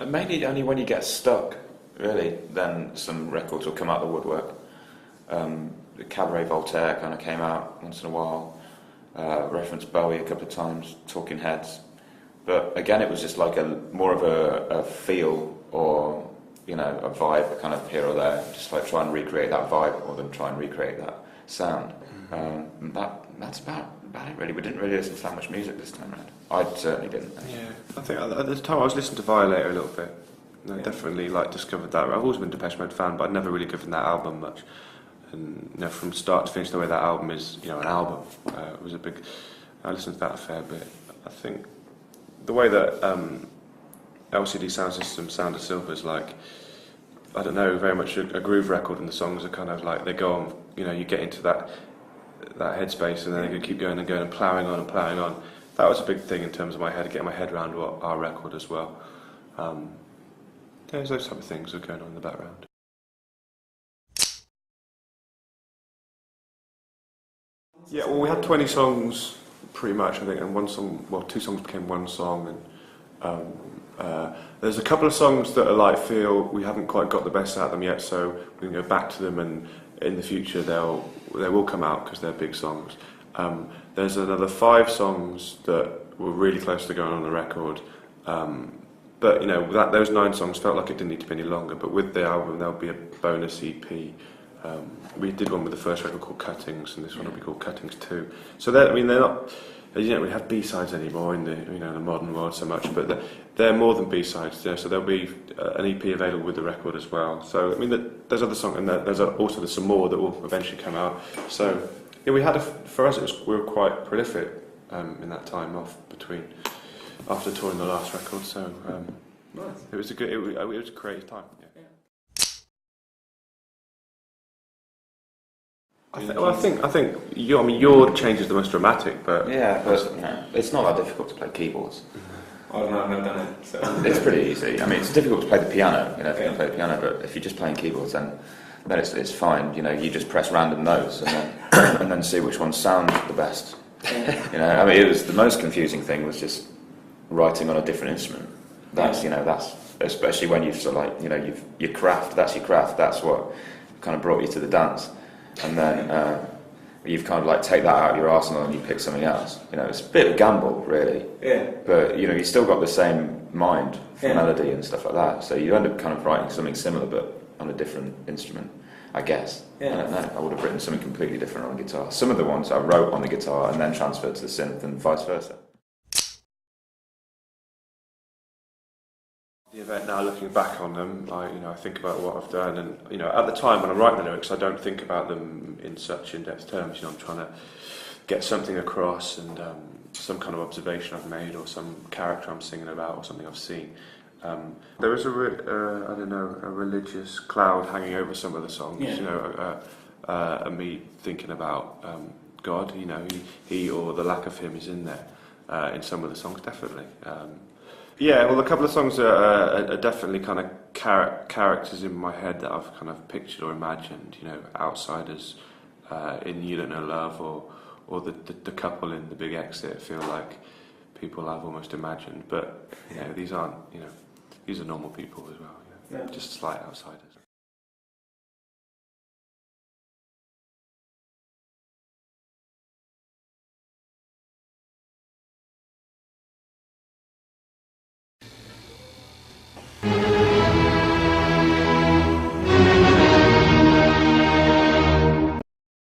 Mainly only when you get stuck, really, then some records will come out of the woodwork. The Cabaret Voltaire kind of came out once in a while, referenced Bowie a couple of times, Talking Heads. But again, it was just like more of a feel or, you know, a vibe kind of here or there, just like try and recreate that vibe more than try and recreate that sound. That's about it really. We didn't really listen to that much music this time around. I certainly didn't. Yeah, I think at the time I was listening to Violator a little bit. And I definitely discovered that. I've always been a Depeche Mode fan, but I'd never really given that album much. And from start to finish, the way that album is, an album, was a big. I listened to that a fair bit. I think the way that LCD Sound System, Sound of Silver is like, I don't know, very much a groove record, and the songs are kind of like they go on. You get into that headspace, and then they keep going and going and ploughing on and ploughing on. That was a big thing in terms of my head, getting my head around our record as well. There's those type of things that are going on in the background. Yeah, well, we had 20 songs pretty much, I think, and two songs became one song, and there's a couple of songs that feel we haven't quite got the best out of them yet, so we can go back to them, and in the future they will come out because they're big songs. There's another 5 songs that were really close to going on the record, but those 9 songs felt like it didn't need to be any longer. But with the album, there'll be a bonus EP. We did one with the first record called Cuttings, and this one will be called Cuttings 2. So they're not. You don't really have B-sides anymore in the modern world so much, but they're more than B-sides. So there'll be an EP available with the record as well. So there's other songs, and there's some more that will eventually come out. So we had for us we were quite prolific in that time off after touring the last record. So nice. It was a creative time. Yeah. I think your change is the most dramatic, but it's not that difficult to play keyboards. I've never done it, so it's pretty easy. I mean, it's difficult to play the piano, if you can play the piano, but if you're just playing keyboards, then it's fine. You just press random notes and then see which ones sound the best. It was the most confusing thing was just writing on a different instrument. That's especially when you've sort of your craft. That's your craft. That's what kind of brought you to the dance. And then you've kind of take that out of your arsenal and you pick something else. It's a bit of a gamble, really. Yeah. But you still got the same mind for melody and stuff like that. So you end up kind of writing something similar, but on a different instrument, I guess. Yeah. I don't know. I would have written something completely different on the guitar. Some of the ones I wrote on the guitar and then transferred to the synth, and vice versa. The event now, looking back on them, I think about what I've done, and at the time when I'm writing the lyrics, I don't think about them in such in-depth terms. I'm trying to get something across, and some kind of observation I've made, or some character I'm singing about, or something I've seen. There is a religious cloud hanging over some of the songs. And me thinking about God. He or the lack of Him is in there in some of the songs, definitely. Yeah, well, a couple of songs are definitely kind of characters in my head that I've kind of pictured or imagined. Outsiders in You Don't Know Love, or the couple in The Big Exit feel like people I've almost imagined. But these aren't. These are normal people as well. Just slight outsiders.